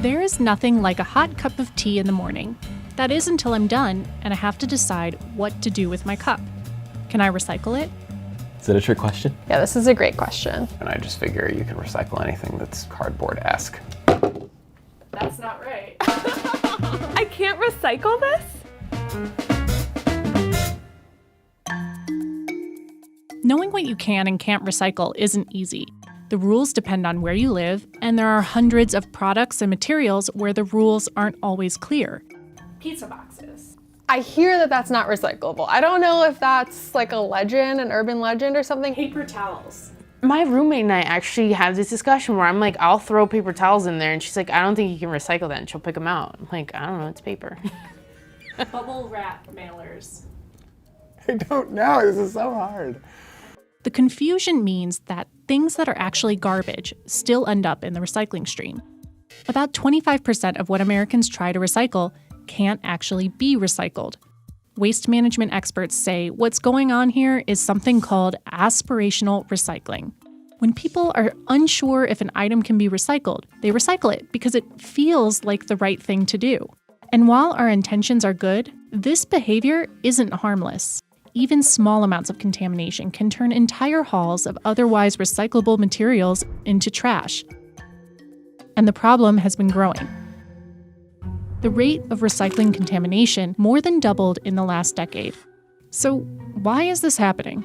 There is nothing like a hot cup of tea in the morning. That is until I'm done and I have to decide what to do with my cup. Can I recycle it? Is that a trick question? Yeah, this is a great question. And I just figure you can recycle anything that's cardboard-esque. That's not right. I can't recycle this? Knowing what you can and can't recycle isn't easy. The rules depend on where you live, and there are hundreds of products and materials where the rules aren't always clear. Pizza boxes. I hear that that's not recyclable. I don't know if that's like a legend, an urban legend or something. Paper towels. My roommate and I actually have this discussion where I'm like, I'll throw paper towels in there, and she's like, I don't think you can recycle that, and she'll pick them out. I'm like, I don't know, it's paper. Bubble wrap mailers. I don't know, this is so hard. The confusion means that things that are actually garbage still end up in the recycling stream. About 25% of what Americans try to recycle can't actually be recycled. Waste management experts say what's going on here is something called aspirational recycling. When people are unsure if an item can be recycled, they recycle it because it feels like the right thing to do. And while our intentions are good, this behavior isn't harmless. Even small amounts of contamination can turn entire hauls of otherwise recyclable materials into trash. And the problem has been growing. The rate of recycling contamination more than doubled in the last decade. So why is this happening?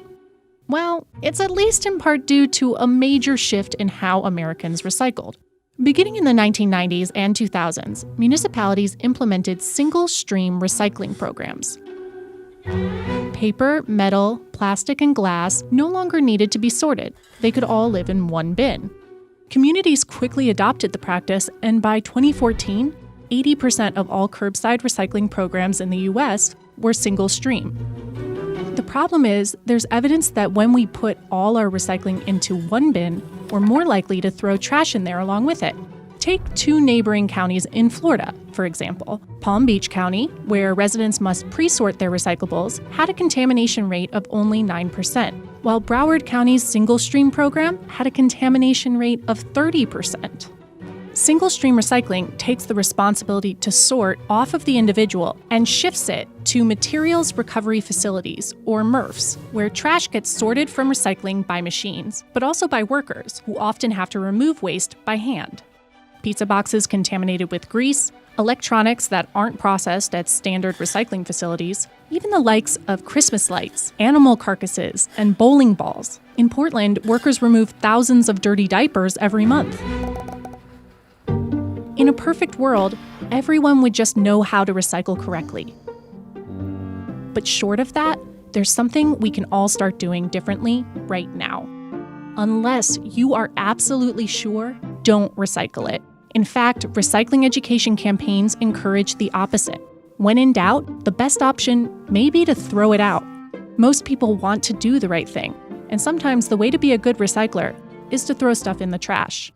Well, it's at least in part due to a major shift in how Americans recycled. Beginning in the 1990s and 2000s, municipalities implemented single-stream recycling programs. Paper, metal, plastic, and glass no longer needed to be sorted. They could all live in one bin. Communities quickly adopted the practice, and by 2014, 80% of all curbside recycling programs in the U.S. were single-stream. The problem is, there's evidence that when we put all our recycling into one bin, we're more likely to throw trash in there along with it. Take two neighboring counties in Florida, for example. Palm Beach County, where residents must pre-sort their recyclables, had a contamination rate of only 9%, while Broward County's single-stream program had a contamination rate of 30%. Single-stream recycling takes the responsibility to sort off of the individual and shifts it to materials recovery facilities, or MRFs, where trash gets sorted from recycling by machines, but also by workers, who often have to remove waste by hand. Pizza boxes contaminated with grease, electronics that aren't processed at standard recycling facilities, even the likes of Christmas lights, animal carcasses, and bowling balls. In Portland, workers remove thousands of dirty diapers every month. In a perfect world, everyone would just know how to recycle correctly. But short of that, there's something we can all start doing differently right now. Unless you are absolutely sure, don't recycle it. In fact, recycling education campaigns encourage the opposite. When in doubt, the best option may be to throw it out. Most people want to do the right thing, and sometimes the way to be a good recycler is to throw stuff in the trash.